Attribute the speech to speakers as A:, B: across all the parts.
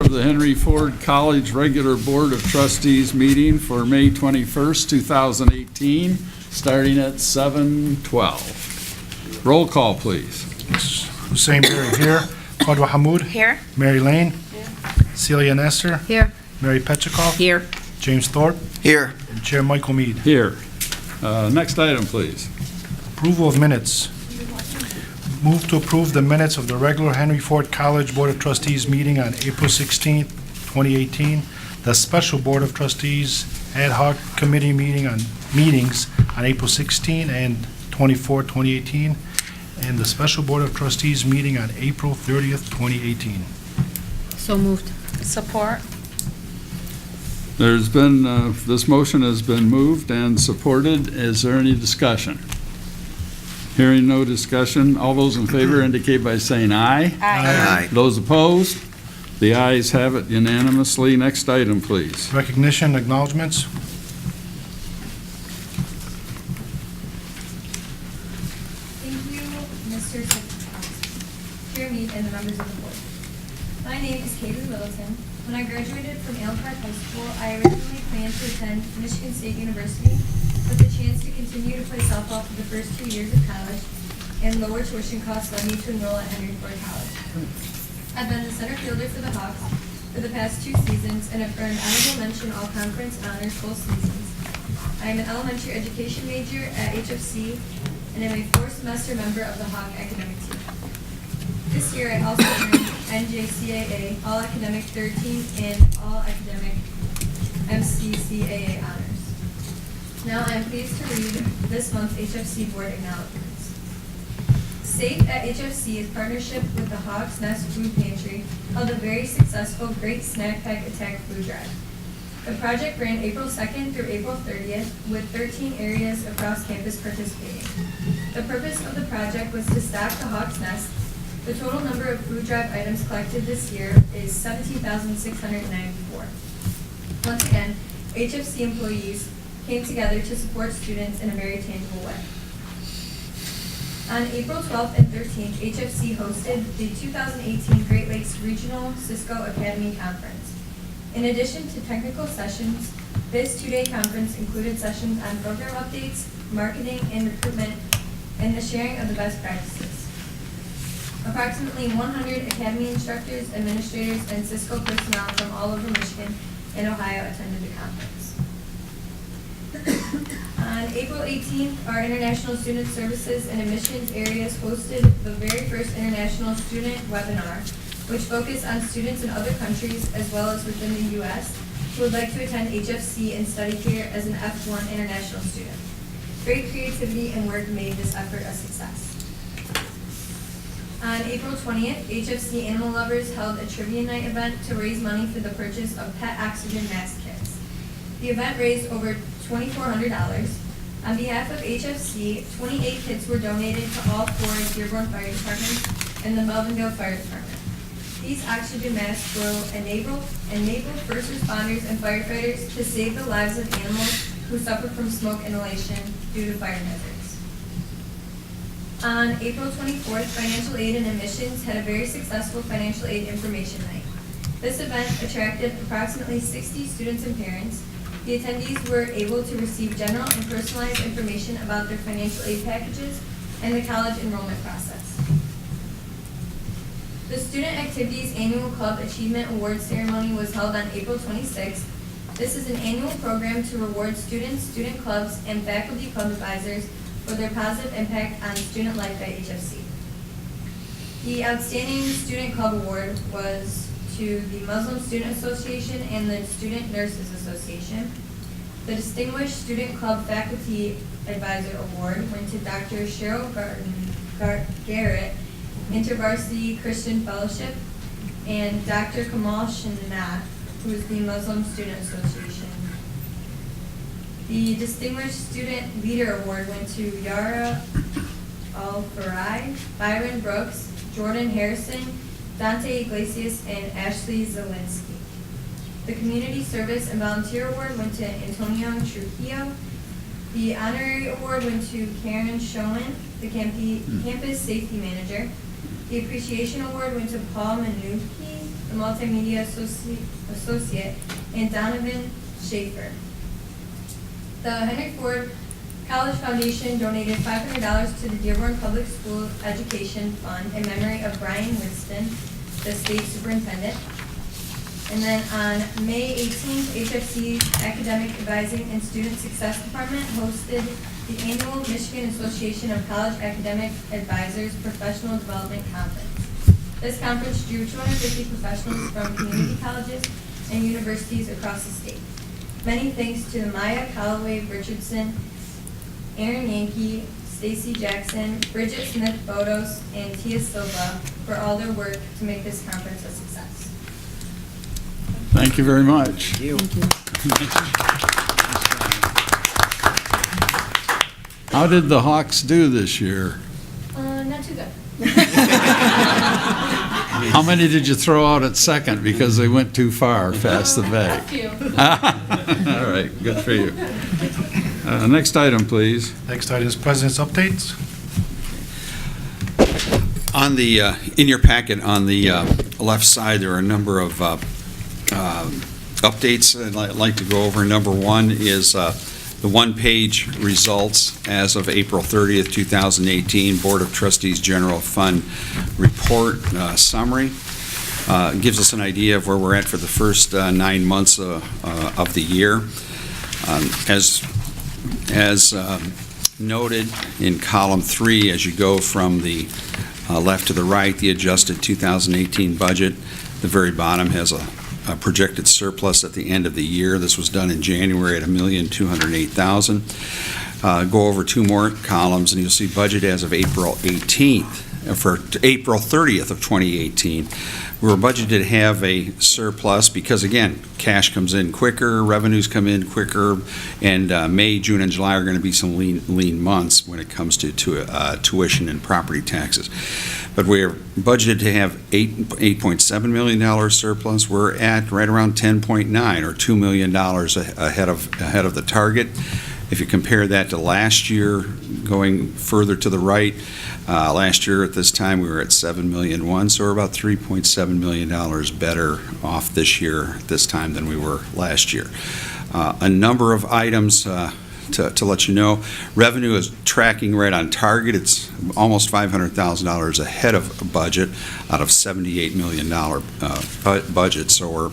A: of the Henry Ford College Regular Board of Trustees meeting for May 21st, 2018, starting at 7:12. Roll call, please.
B: Hussein Berry here. Fadwa Hamoud.
C: Here.
B: Mary Lane. Celia Nestor.
C: Here.
B: Mary Petchikoff.
C: Here.
B: James Thorpe.
D: Here.
B: And Chair Michael Mead.
A: Here. Next item, please.
B: Approval of minutes. Move to approve the minutes of the regular Henry Ford College Board of Trustees meeting on April 16th, 2018, the special Board of Trustees ad hoc committee meetings on April 16 and 24, 2018, and the special Board of Trustees meeting on April 30th, 2018.
C: So moved.
E: Support.
A: There's been, this motion has been moved and supported. Is there any discussion? Hearing no discussion, all those in favor indicate by saying aye.
D: Aye.
A: Those opposed? The ayes have it unanimously. Next item, please.
B: Recognition, acknowledgements.
F: Thank you, Mr. Chair Mead, and the members of the board. My name is Kaylee Littleton. When I graduated from Allen Park High School, I originally planned to attend Michigan State University, but the chance to continue to play softball for the first 2 years of college and lower tuition costs led me to enroll at Henry Ford College. I've been the center fielder for the Hawks for the past 2 seasons and have earned honorable mention all-conference honors both seasons. I am an elementary education major at HFC and am a 4th-semester member of the Hawk academic team. This year, I also earned NJCAA All-Academic 13 and All-Academic MCCAA honors. Now I am pleased to read this month's HFC Board acknowledgments. SAFE at HFC is partnership with the Hawks Nest Food Pantry held a very successful Great Snack Pack Attack food drive. The project ran April 2nd through April 30th with 13 areas across campus participating. The purpose of the project was to stock the Hawks Nest. The total number of food drive items collected this year is 17,694. Once again, HFC employees came together to support students in a very tangible way. On April 12th and 13th, HFC hosted the 2018 Great Lakes Regional Cisco Academy Conference. In addition to technical sessions, this 2-day conference included sessions on program updates, marketing and recruitment, and the sharing of the best practices. Approximately 100 Academy instructors, administrators, and Cisco personnel from all over Michigan and Ohio attended the conference. On April 18th, our International Student Services and Admissions areas hosted the very first International Student Webinar, which focused on students in other countries as well as within the U.S. who would like to attend HFC and study here as an F1 international student. Great creativity and work made this effort a success. On April 20th, HFC Animal Lovers held a trivia night event to raise money for the purchase of pet oxygen mask kits. The event raised over $2,400. On behalf of HFC, 28 kits were donated to all 4 Dearborn Fire Departments and the Melvinville Fire Department. These oxygen masks will enable first responders and firefighters to save the lives of animals who suffer from smoke inhalation due to fire hazards. On April 24th, Financial Aid and Admissions had a very successful financial aid information night. This event attracted approximately 60 students and parents. The attendees were able to receive general and personalized information about their financial aid packages and the college enrollment process. The Student Activities Annual Club Achievement Award Ceremony was held on April 26th. This is an annual program to reward students, student clubs, and faculty club advisors for their positive impact on student life at HFC. The Outstanding Student Club Award was to the Muslim Student Association and the Student Nurses Association. The Distinguished Student Club Faculty Advisor Award went to Dr. Cheryl Garrett, InterVarsity Christian Fellowship, and Dr. Kamal Shanna, who is the Muslim Student Association. The Distinguished Student Leader Award went to Yara Al-Farai, Byron Brooks, Jordan Harrison, Dante Iglesias, and Ashley Zielinski. The Community Service and Volunteer Award went to Antonio Trujillo. The Honorary Award went to Karen Schoen, the Campus Safety Manager. The Appreciation Award went to Paul Manuki, the multimedia associate, and Donovan Schaefer. The Henry Ford College Foundation donated $500 to the Dearborn Public School Education Fund in memory of Brian Winston, the state superintendent. And then on May 18th, HFC's Academic Advising and Student Success Department hosted the annual Michigan Association of College Academic Advisors Professional Development Conference. This conference drew 250 professionals from community colleges and universities across the state. Many thanks to the Maya Callaway Richardson, Aaron Yankee, Stacy Jackson, Bridget Smith Bodos, and Tia Silva for all their work to make this conference a success.
A: Thank you very much.
C: Thank you.
A: How did the Hawks do this year?
F: Not too good.
A: How many did you throw out at second because they went too far past the
F: A
A: bag?
F: few.
A: All right, good for you. Next item, please.
B: Next item is President's updates.
D: On the, in your packet, on the left side, there are a number of updates I'd like to go over. Number one is the one-page results as of April 30th, 2018, Board of Trustees General Fund Report Summary. Gives us an idea of where we're at for the first 9 months of the year. As noted in column 3, as you go from the left to the right, the adjusted 2018 budget, the very bottom has a projected surplus at the end of the year. This was done in January at $1,208,000. Go over 2 more columns and you'll see budget as of April 18th, for April 30th of 2018. We were budgeted to have a surplus because, again, cash comes in quicker, revenues come in quicker, and May, June, and July are going to be some lean months when it comes to tuition and property taxes. But we're budgeted to have $8.7 million surplus. We're at right around 10.9, or $2 million ahead of the target. If you compare that to last year, going further to the right, last year at this time we were at $7.1 million, so we're about $3.7 million better off this year at this time than we were last year. A number of items to let you know. Revenue is tracking right on target. It's almost $500,000 ahead of budget out of $78 million budget, so we're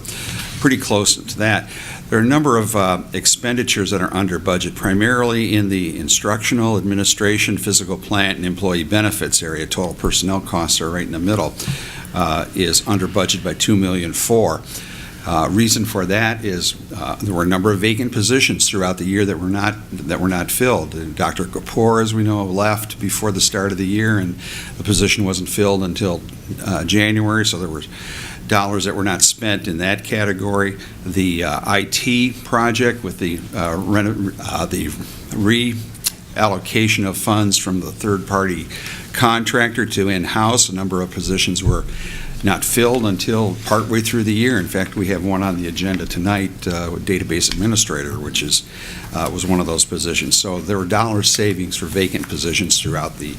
D: pretty close to that. There are a number of expenditures that are under budget, primarily in the instructional, administration, physical plant, and employee benefits area. Total personnel costs are right in the middle, is under budget by $2.4 million. Reason for that is there were a number of vacant positions throughout the year that were not filled. Dr. Kapoor, as we know, left before the start of the year, and the position wasn't filled until January, so there were dollars that were not spent in that category. The IT project with the reallocation of funds from the third-party contractor to in-house, a number of positions were not filled until partway through the year. In fact, we have one on the agenda tonight, database administrator, which was one of those positions. So there were dollar savings for vacant positions throughout the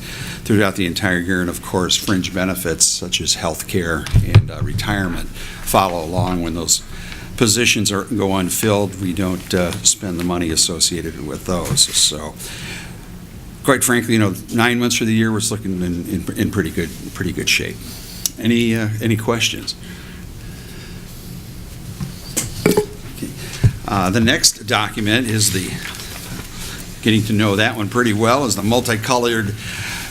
D: entire year, and of course, fringe benefits such as health care and retirement follow along when those positions go unfilled. We don't spend the money associated with those. So, quite frankly, 9 months of the year, we're looking in pretty good shape. Any questions? Okay. The next document is getting to know that one pretty well, is the multicolored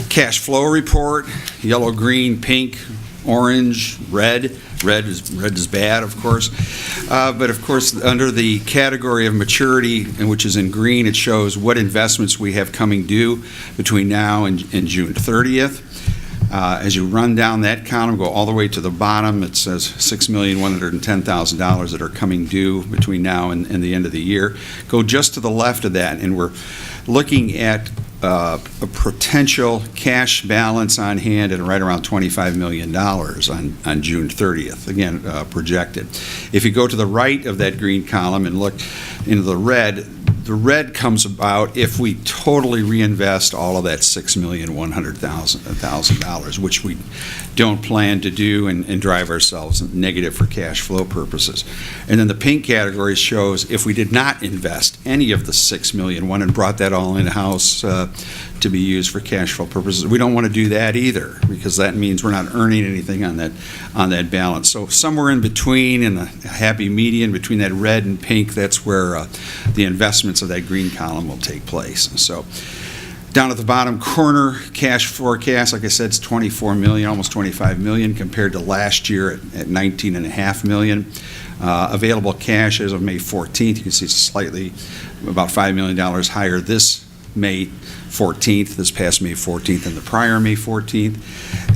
D: cash flow report. Yellow, green, pink, orange, red. Red is bad, of course. But of course, under the category of maturity, which is in green, it shows what investments we have coming due between now and June 30th. As you run down that column, go all the way to the bottom, it says $6,110,000 that are coming due between now and the end of the year. Go just to the left of that, and we're looking at a potential cash balance on hand at right around $25 million on June 30th, again, projected. If you go to the right of that green column and look into the red, The red comes about if we totally reinvest all of that $6,100,000, which we don't plan to do and drive ourselves negative for cash flow purposes. And then the pink category shows if we did not invest any of the $6 million and brought that all in-house to be used for cash flow purposes. We don't want to do that either, because that means we're not earning anything on that balance. So somewhere in between, in a happy median between that red and pink, that's where the investments of that green column will take place. So down at the bottom corner, cash forecast, like I said, it's 24 million, almost 25 million, compared to last year at 19.5 million. Available cash as of May 14th, you can see it's slightly about $5 million higher this May 14th, this past May 14th, and the prior May 14th.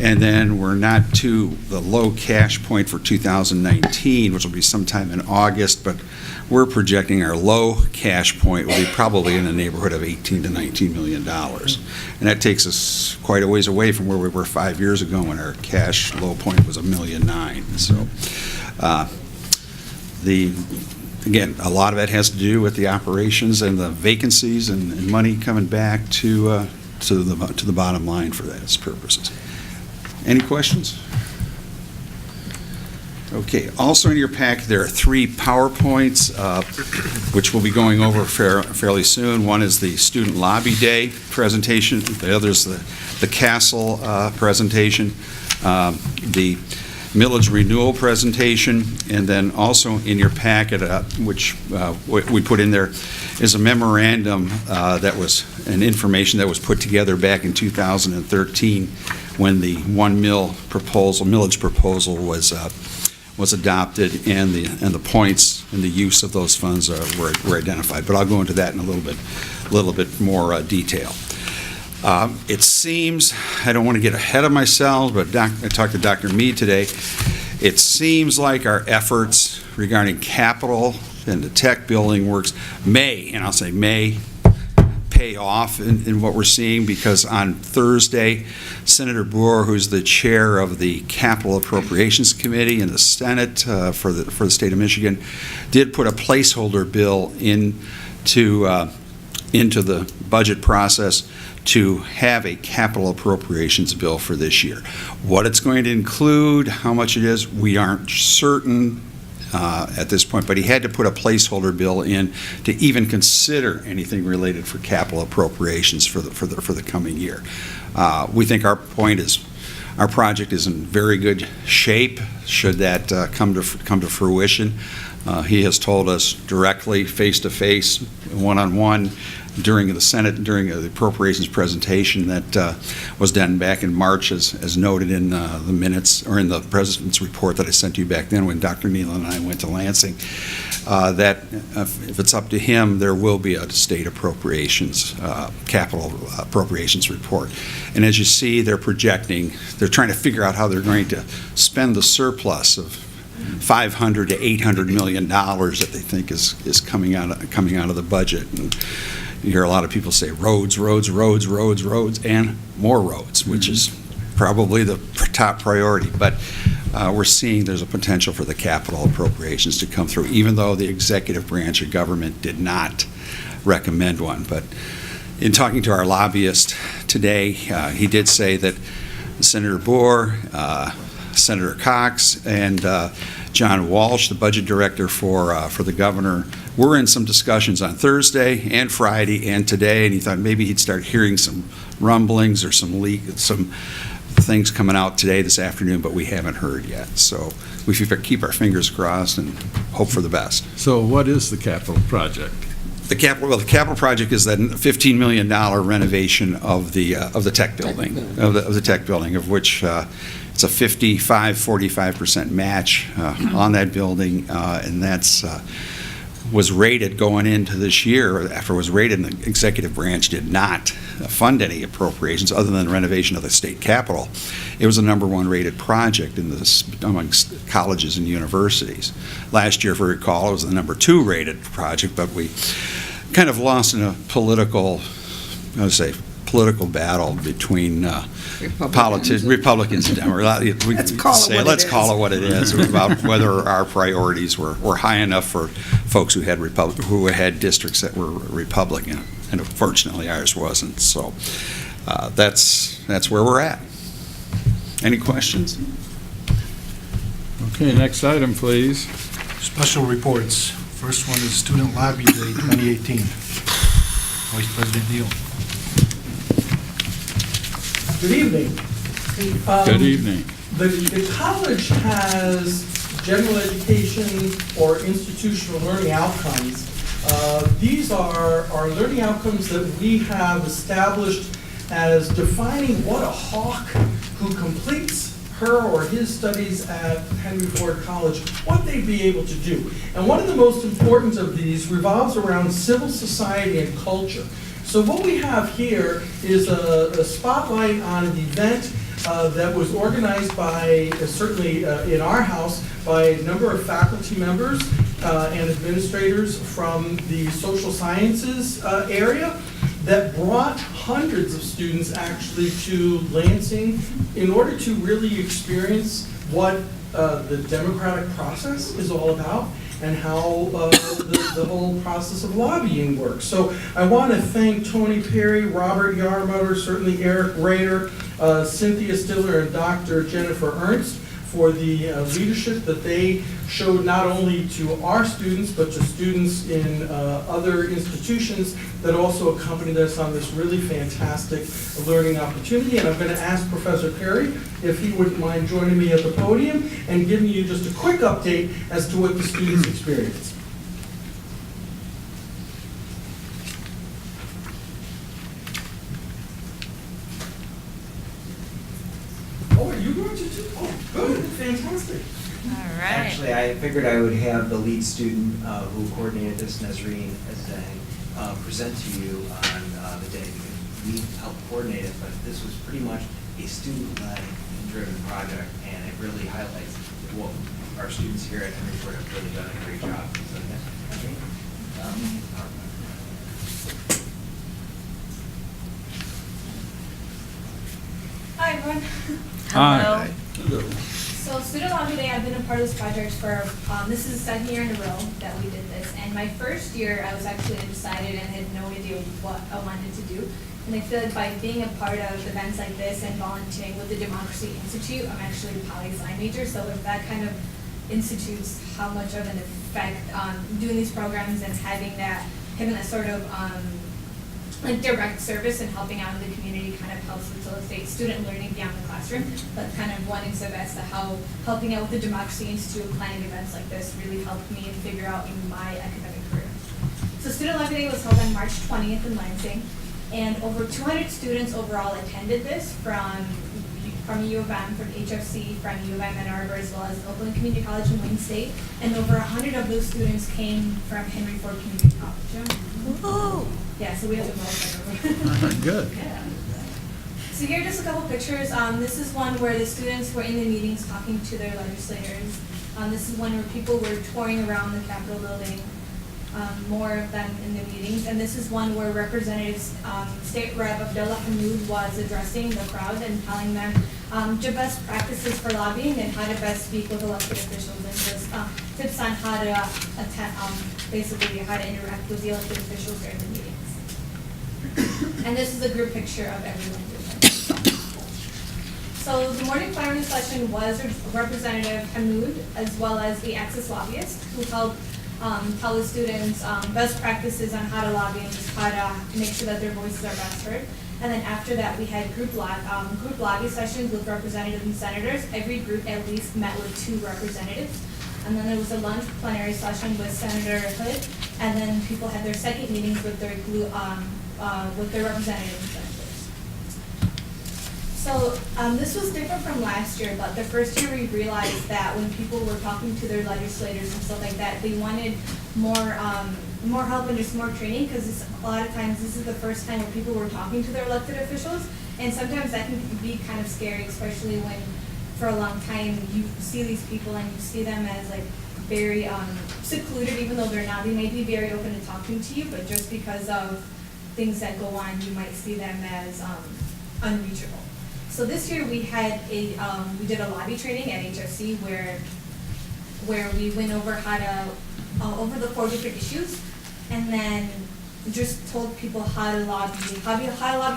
D: And then we're not to the low cash point for 2019, which will be sometime in August, but we're projecting our low cash point will be probably in the neighborhood of $18 to $19 million. And that takes us quite a ways away from where we were 5 years ago when our cash low point was $1.9 million. So again, a lot of that has to do with the operations and the vacancies and money coming back to the bottom line for those purposes. Any questions? Okay. Also in your pack, there are 3 PowerPoints, which we'll be going over fairly soon. One is the Student Lobby Day presentation. The other is the Castle presentation. The millage renewal presentation, and then also in your packet, which we put in there, is a memorandum that was an information that was put together back in 2013 when the 1 mil proposal, millage proposal was adopted, and the points and the use of those funds were identified. But I'll go into that in a little bit more detail. It seems, I don't want to get ahead of myself, but I talked to Dr. Mead today. It seems like our efforts regarding capital and the tech building works may pay off in what we're seeing, because on Thursday, Senator Boer, who's the chair of the Capital Appropriations Committee in the Senate for the state of Michigan, did put a placeholder bill into the budget process to have a capital appropriations bill for this year. What it's going to include, how much it is, we aren't certain at this point, but he had to put a placeholder bill in to even consider anything related for capital appropriations for the coming year. We think our project is in very good shape should that come to fruition. He has told us directly, face-to-face, one-on-one, during the appropriations presentation that was done back in March, as noted in the minutes, or in the President's report that I sent to you back then when Dr. Nealon and I went to Lansing, that if it's up to him, there will be a state appropriations, capital appropriations report. And as you see, they're trying to figure out how they're going to spend the surplus of $500 to $800 million that they think is coming out of the budget. And you hear a lot of people say roads, and more roads, which is probably the top priority. But we're seeing there's a potential for the capital appropriations to come through, even though the executive branch of government did not recommend one. But in talking to our lobbyist today, he did say that Senator Boer, Senator Cox, and John Walsh, the budget director for the governor, were in some discussions on Thursday and Friday and today, and he thought maybe he'd start hearing some rumblings or some things coming out this afternoon, but we haven't heard yet. So we should keep our fingers crossed and hope for the best.
A: So what is the capital project?
D: The capital project is that $15 million renovation of the tech building, of the tech building, of which it's a 45% match on that building, and that's was rated going into this year. After it was rated, and the executive branch did not fund any appropriations other than the renovation of the state capitol. It was the #1 rated project amongst colleges and universities. Last year, if we recall, it was the #2 rated project, but we kind of lost in a political, political battle between Republicans and Democrats.
E: Let's call it what it is.
D: About whether our priorities were high enough for folks who had districts that were Republican, and unfortunately ours wasn't. So that's where we're at. Any questions?
A: Okay, next item, please.
B: Special reports. First one is Student Lobby Day 2018. Vice President Neal.
G: Good evening.
A: Good evening.
G: The college has general education or institutional learning outcomes. These are learning outcomes that we have established as defining what a hawk who completes her or his studies at Henry Ford College, what they'd be able to do. And one of the most important of these revolves around civil society and culture. So what we have here is a spotlight on an event that was organized by, certainly in our house, by a number of faculty members and administrators from the social sciences area that brought hundreds of students actually to Lansing in order to really experience what the democratic process is all about and how the whole process of lobbying works. So I want to thank Tony Perry, Robert Yarmutter, certainly Eric Rader, Cynthia Stiller, and Dr. Jennifer Ernst for the leadership that they showed not only to our students, but to students in other institutions that also accompanied us on this really fantastic learning opportunity. And I'm going to ask Professor Perry if he wouldn't mind joining me at the podium and giving you just a quick update as to what the students experienced. Oh, are you going to too? Oh, good, fantastic.
C: All right.
H: Actually, I figured I would have the lead student who coordinated this, Nazreen, present to you on the day, because we helped coordinate it, but this was pretty much a student-led and driven project, and it really highlights what our students here at Henry Ford have really done a great job. So, Nazreen,
F: Hi, everyone.
A: Hi.
F: So Student Lobby Day, I've been a part of this project for, this is the second year in a row that we did this. And my first year, I was actually undecided and had no idea what I wanted to do. And I feel like by being a part of events like this and volunteering with the Democracy Institute, I'm actually a poli-sci major, so if that kind of institutes how much of an effect doing these programs and having that sort of like direct service and helping out in the community kind of helps facilitate student learning beyond the classroom, but kind of one exhibit as to how helping out with the Democracy Institute, planning events like this really helped me figure out in my academic career. So Student Lobby Day was held on March 20th in Lansing, and over 200 students overall attended this from U of M, from HFC, from U of M Ann Arbor, as well as Oakland Community College and Wayne State, and over 100 of those students came from Henry Ford Community College.
C: Whoa.
F: Yeah, so we have the most.
A: Good.
F: Yeah. So here are just a couple pictures. This is one where the students were in the meetings talking to their legislators. This is one where people were touring around the Capitol building, more of them in the meetings. And this is one where Representative State Rep Abdullah Hammoud was addressing the crowd and telling them the best practices for lobbying and how to best speak with elected officials, and just tips on how to basically how to interact with the elected officials during the meetings. And this is a group picture of everyone doing it. So the morning plenary session was Representative Hammoud, as well as the Access lobbyist, who helped tell the students best practices on how to lobby and just how to make sure that their voices are best heard. And then after that, we had group lobby sessions with representatives and senators. Every group at least met with 2 representatives. And then there was a lunch plenary session with Senator Hood, and then people had their second meetings with their representatives and senators. So this was different from last year, but the first year we realized that when people were talking to their legislators and stuff like that, they wanted more help and just more training, because a lot of times this is the first time where people were talking to their elected officials, and sometimes that can be kind of scary, especially when for a long time you see these people and you see them as like very secluded, even though they're not. They may be very open to talking to you, but just because of things that go on, you might see them as unreachable. So this year we had we did a lobby training at HFC where we went over how to, over the 4 different issues, and then just told people how to lobby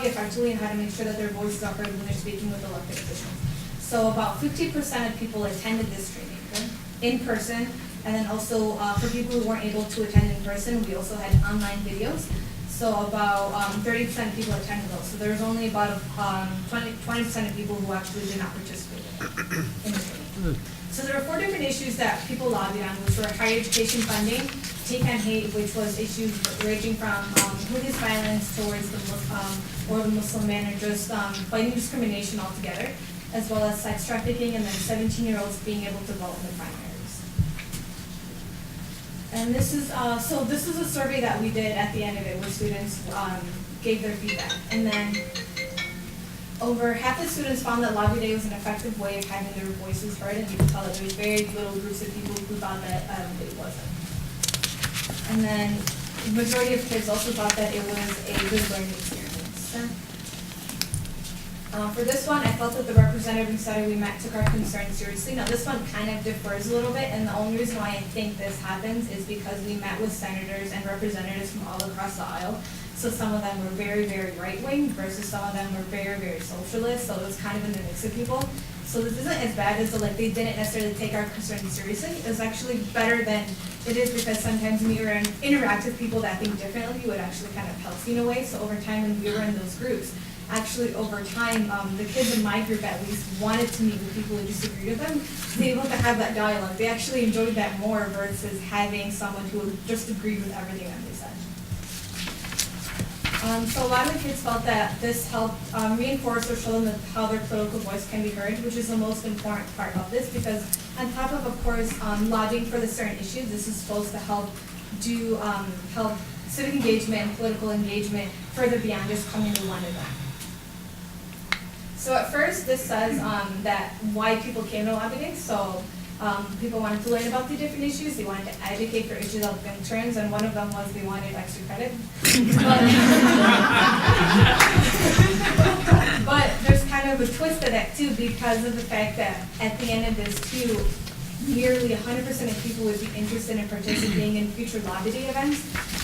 F: effectively and how to make sure that their voices are heard when they're speaking with elected officials. So about 50% of people attended this training, okay, in person, and then also for people who weren't able to attend in person, we also had online videos. So about 30% of people attended those. So there was only about 20% of people who actually did not participate in the training. So there were 4 different issues that people lobbied on, which were higher education funding, take on hate, which was issues ranging from police violence towards the Muslim man, or just fighting discrimination altogether, as well as sex trafficking, and then 17-year-olds being able to vote in the primaries. And this is this is a survey that we did at the end of it, where students gave their feedback, and then over half the students found that Lobby Day was an effective way of having their voices heard, and you can tell that there was very little groups of people who thought that it wasn't. And then the majority of kids also thought that it was a good learning experience. For this one, I felt that the representative and senator we met took our concerns seriously. Now this one kind of differs a little bit, and the only reason why I think this happens is because we met with senators and representatives from all across the aisle. So some of them were very, very right-wing versus some of them were very, very socialist. So it was kind of in the mix of people. So this isn't as bad as they didn't necessarily take our concerns seriously. It was actually better than it is, because sometimes when you interact with people that think differently, it actually kind of helps you in a way. So over time, when we were in those groups, actually over time, the kids in my group at least wanted to meet with people who disagreed with them, to be able to have that dialogue. They actually enjoyed that more versus having someone who just agreed with everything that they said. So a lot of the kids felt that this helped reinforce or show them how their political voice can be heard, which is the most important part of this, because on top of course, lobbying for the certain issues, this is supposed to help help civic engagement and political engagement further beyond just coming to one event. So at first, this says that why people came to Lobby Day. So people wanted to learn about the different issues. They wanted to advocate for issues of concerns, and one of them was they wanted extra credit. But there's kind of a twist to that too, because of the fact that at the end of this too, nearly 100% of people would be interested in participating in future Lobby Day events.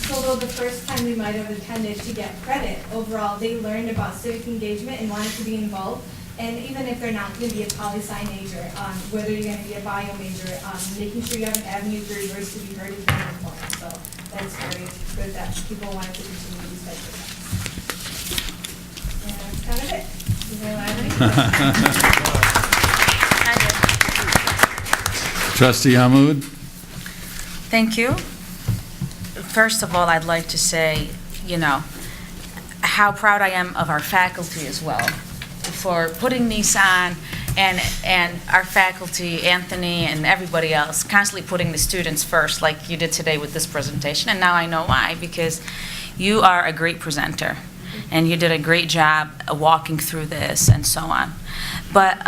F: So although the first time we might have attended to get credit, overall they learned about civic engagement and wanted to be involved. And even if they're not going to be a poli-sci major, whether you're going to be a bio major, making sure you have an avenue for your voice to be heard is very important. So that's very good that people wanted to continue these types of events. And that's kind of it. Does anyone have any questions?
A: Trustee Hamud?
I: Thank you. First of all, I'd like to say, how proud I am of our faculty as well for putting these on, and our faculty, Anthony and everybody else, constantly putting the students first, like you did today with this presentation. And now I know why, because you are a great presenter, and you did a great job walking through this and so on. But,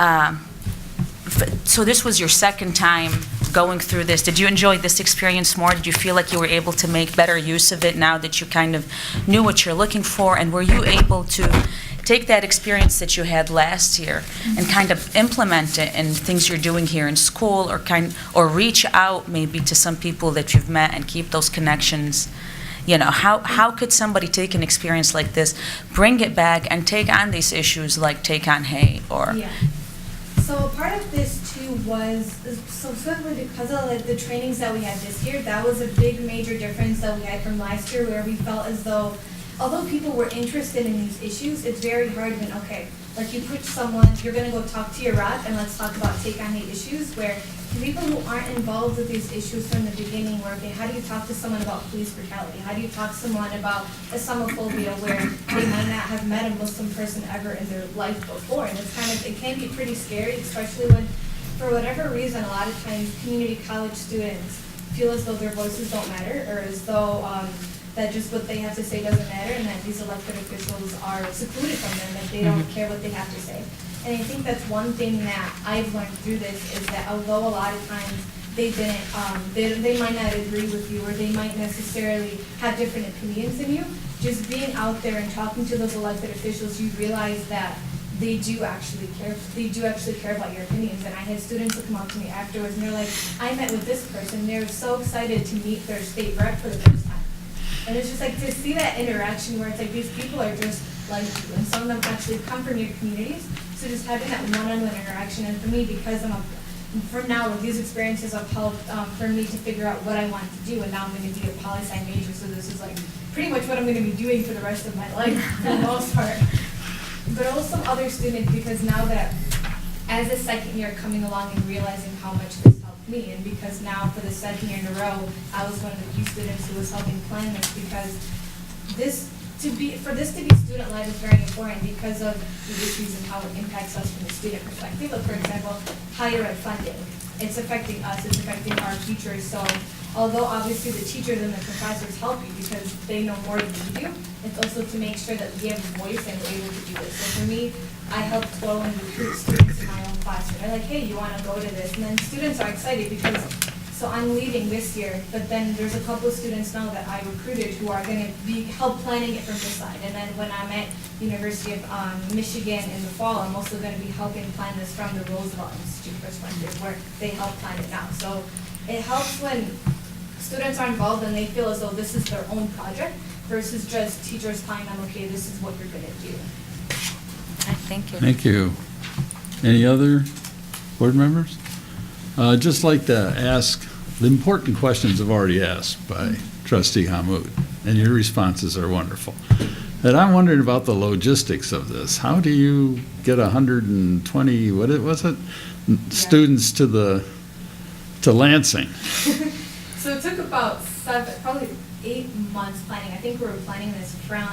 I: so this was your second time going through this. Did you enjoy this experience more? Did you feel like you were able to make better use of it now that you kind of knew what you're looking for? And were you able to take that experience that you had last year and kind of implement it in things you're doing here in school, or reach out maybe to some people that you've met and keep those connections? How could somebody take an experience like this, bring it back, and take on these issues like take on hate or...
F: Yeah. So part of this too was, so certainly because of the trainings that we had this year, that was a big major difference that we had from last year, where we felt as though, although people were interested in these issues, it's very hard when, like you put someone, you're going to go talk to your rep and let's talk about take on hate issues, where the people who aren't involved with these issues from the beginning were, how do you talk to someone about police brutality? How do you talk to someone about Islamophobia, where they might not have met a Muslim person ever in their life before? And it can be pretty scary, especially when, for whatever reason, a lot of times community college students feel as though their voices don't matter, or as though that just what they have to say doesn't matter, and that these elected officials are secluded from them, that they don't care what they have to say. And I think that's one thing that I've learned through this, is that although a lot of times they didn't, they might not agree with you, or they might necessarily have different opinions than you. Just being out there and talking to those elected officials, you realize that they do actually care about your opinions. And I had students who come up to me afterwards and they're like, I met with this person, they're so excited to meet their state rep for the first time. And it's just like to see that interaction where it's like these people are just like you, and some of them actually come from your communities. So just having that one-on-one interaction, and for me, because from now, with these experiences have helped for me to figure out what I want to do, and now I'm going to be a poli-sci major, so this is like pretty much what I'm going to be doing for the rest of my life for the most part. But also other students, because now that as a second year coming along and realizing how much this helped me, and because now for the second year in a row, I was one of the few students who was helping plan this, because for this to be student-led is very important because of the issues and how it impacts us from the student perspective. Like, for example, higher ed funding. It's affecting us, it's affecting our teachers. So although obviously the teachers and the professors help you because they know more than you do, it's also to make sure that we have a voice and we're able to do this. So for me, I help flow and recruit students in my own classroom. They're like, hey, you want to go to this? And then students are excited because, so I'm leaving this year, but then there's a couple of students now that I recruited who are going to be help planning it from this side. And then when I'm at University of Michigan in the fall, I'm also going to be helping plan this from the Roosevelt Institute perspective, where they help plan it now. So it helps when students are involved and they feel as though this is their own project versus just teachers telling them, okay, this is what you're going to do.
I: Thank you.
A: Thank you. Any other board members? Just like to ask, the important questions have already asked by Trustee Hammoud, and your responses are wonderful. And I'm wondering about the logistics of this. How do you get 120, what was it, students to Lansing?
F: So it took about probably 8 months planning. I think we were planning this from,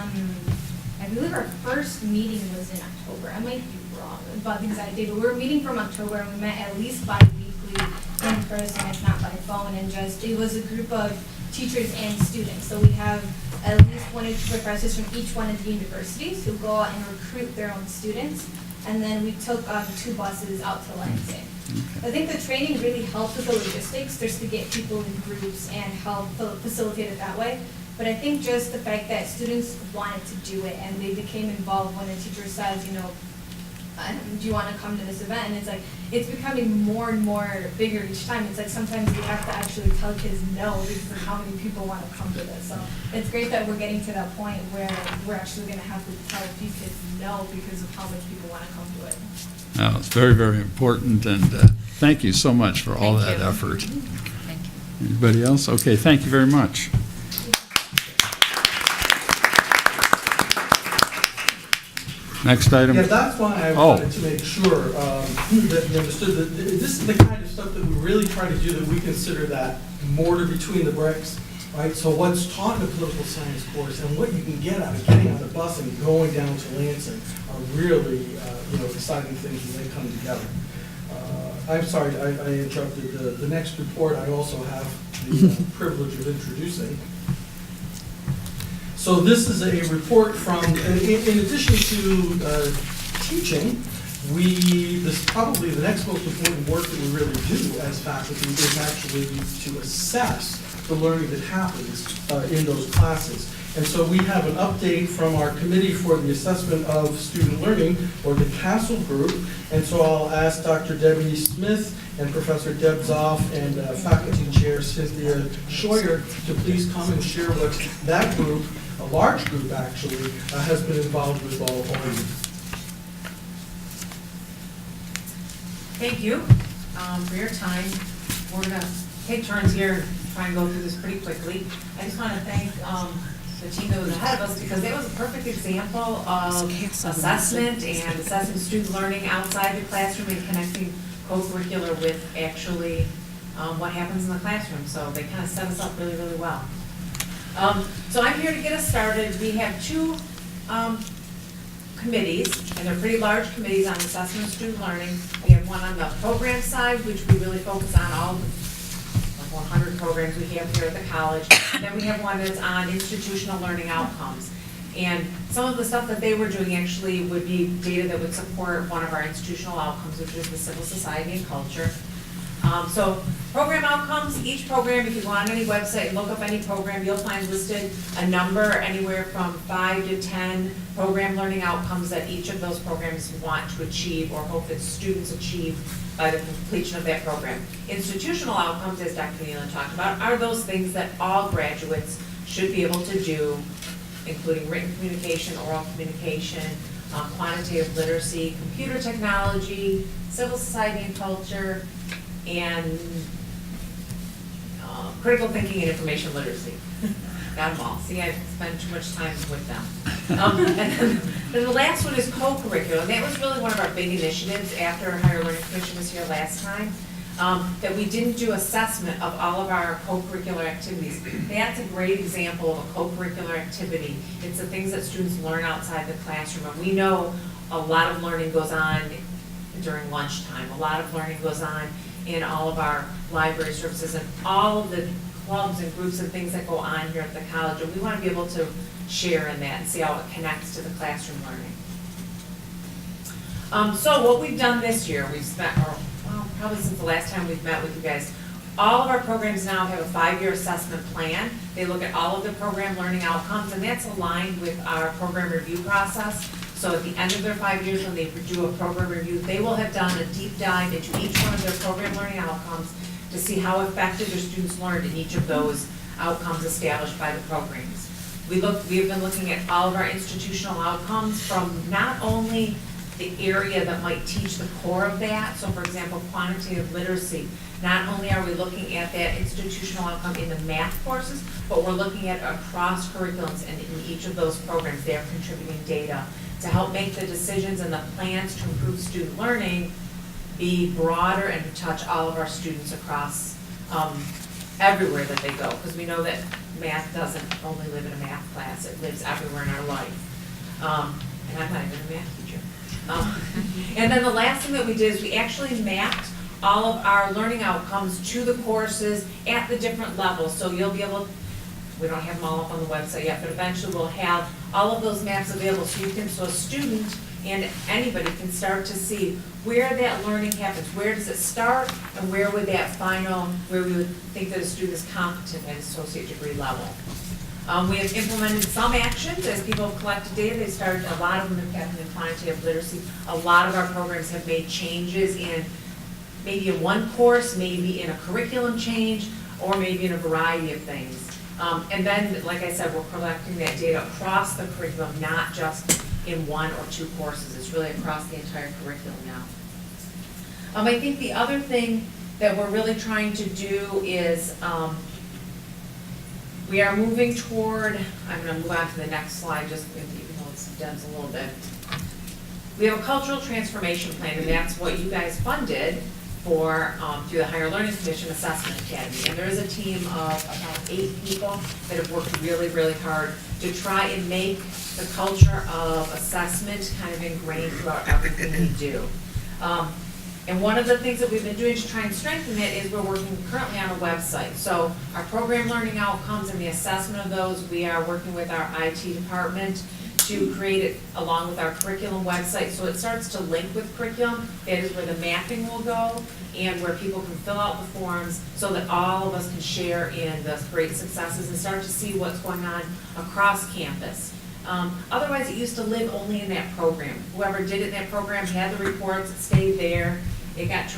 F: I believe our first meeting was in October. I might be wrong about the exact date, but we were meeting from October, and we met at least bi-weekly in person, if not by phone, and it was a group of teachers and students. So we have at least one or two professors from each one of the universities who go out and recruit their own students, and then we took 2 buses out to Lansing. I think the training really helped with the logistics, just to get people in groups and help facilitate it that way. But I think just the fact that students wanted to do it and they became involved when the teacher says, do you want to come to this event? And it's like, it's becoming more and more bigger each time. It's like sometimes we have to actually tell kids no because of how many people want to come to this. So it's great that we're getting to that point where we're actually going to have to tell a few kids no because of how much people want to come to it.
A: Well, it's very, very important, and thank you so much for all that effort.
I: Thank you.
A: Anybody else? Okay, thank you very much. Next item.
G: Yeah, that's why I wanted to make sure that you understood that this is the kind of stuff that we really try to do, that we consider that mortar between the bricks, right? So what's taught in a political science course and what you can get out of getting on a bus and going down to Lansing are really, exciting things as they come together. I'm sorry, I interrupted the next report. I also have the privilege of introducing. So this is a report from, in addition to teaching, this is probably the next most important work that we really do as faculty is actually to assess the learning that happens in those classes. And so we have an update from our Committee for the Assessment of Student Learning, or the CASTLE group. And so I'll ask Dr. Debbie Smith and Professor Deb Zoff and Faculty Chair Cynthia Scheuer to please come and share what that group, a large group actually, has been involved with all of you.
J: Thank you for your time. We're going to take turns here and try and go through this pretty quickly. I just want to thank the team that was ahead of us, because it was a perfect example of assessment and assessing student learning outside the classroom and connecting co-curricular with actually what happens in the classroom. So they kind of set us up really, really well. So I'm here to get us started. We have 2 committees, and they're pretty large committees on assessment of student learning. We have one on the program side, which we really focus on all the 100 programs we have here at the college. And then we have one that's on institutional learning outcomes. And some of the stuff that they were doing actually would be data that would support one of our institutional outcomes, which is the civil society and culture. So program outcomes, each program, if you go on any website and look up any program, you'll find listed a number anywhere from 5 to 10 program learning outcomes that each of those programs want to achieve or hope that students achieve by the completion of that program. Institutional outcomes, as Dr. Nealon talked about, are those things that all graduates should be able to do, including written communication, oral communication, quantitative literacy, computer technology, civil society and culture, and critical thinking and information literacy. Got them all. See, I spend too much time with them. And then the last one is co-curricular, and that was really one of our big initiatives after Higher Learning Commission was here last time, that we didn't do assessment of all of our co-curricular activities. That's a great example of a co-curricular activity. It's the things that students learn outside the classroom, and we know a lot of learning goes on during lunchtime. A lot of learning goes on in all of our library services and all of the clubs and groups and things that go on here at the college, and we want to be able to share in that and see how it connects to the classroom learning. So what we've done this year, we've spent, probably since the last time we've met with you guys, all of our programs now have a 5-year assessment plan. They look at all of the program learning outcomes, and that's aligned with our program review process. So at the end of their 5 years, when they do a program review, they will have done a deep dive into each one of their program learning outcomes to see how effective their students learned in each of those outcomes established by the programs. We have been looking at all of our institutional outcomes from not only the area that might teach the core of that, so for example, quantitative literacy. Not only are we looking at that institutional outcome in the math courses, but we're looking at across curriculums, and in each of those programs, they're contributing data to help make the decisions and the plans to improve student learning be broader and to touch all of our students across everywhere that they go, because we know that math doesn't only live in a math class, it lives everywhere in our life. And I'm not even a math teacher. And then the last thing that we did is we actually mapped all of our learning outcomes to the courses at the different levels. So you'll be able, we don't have them all up on the website yet, but eventually we'll have all of those maps available so you can, so a student and anybody can start to see where that learning happens, where does it start, and where would that final, where we would think that a student is competent at associate degree level. We have implemented some actions as people have collected data. They started, a lot of them have happened in quantitative literacy. A lot of our programs have made changes in maybe in one course, maybe in a curriculum change, or maybe in a variety of things. And then, like I said, we're collecting that data across the curriculum, not just in 1 or 2 courses. It's really across the entire curriculum now. I think the other thing that we're really trying to do is we are moving toward, I'm going to move on to the next slide, just even though it's dense a little bit. We have a cultural transformation plan, and that's what you guys funded for through the Higher Learning Commission Assessment Academy. And there is a team of about 8 people that have worked really, really hard to try and make the culture of assessment kind of ingrained throughout everything we do. And one of the things that we've been doing to try and strengthen it is we're working currently on a website. So our program learning outcomes and the assessment of those, we are working with our IT department to create it along with our curriculum website. So it starts to link with curriculum. That is where the mapping will go and where people can fill out the forms so that all of us can share in the great successes and start to see what's going on across campus. Otherwise, it used to live only in that program. Whoever did it in that program had the reports, it stayed there. It got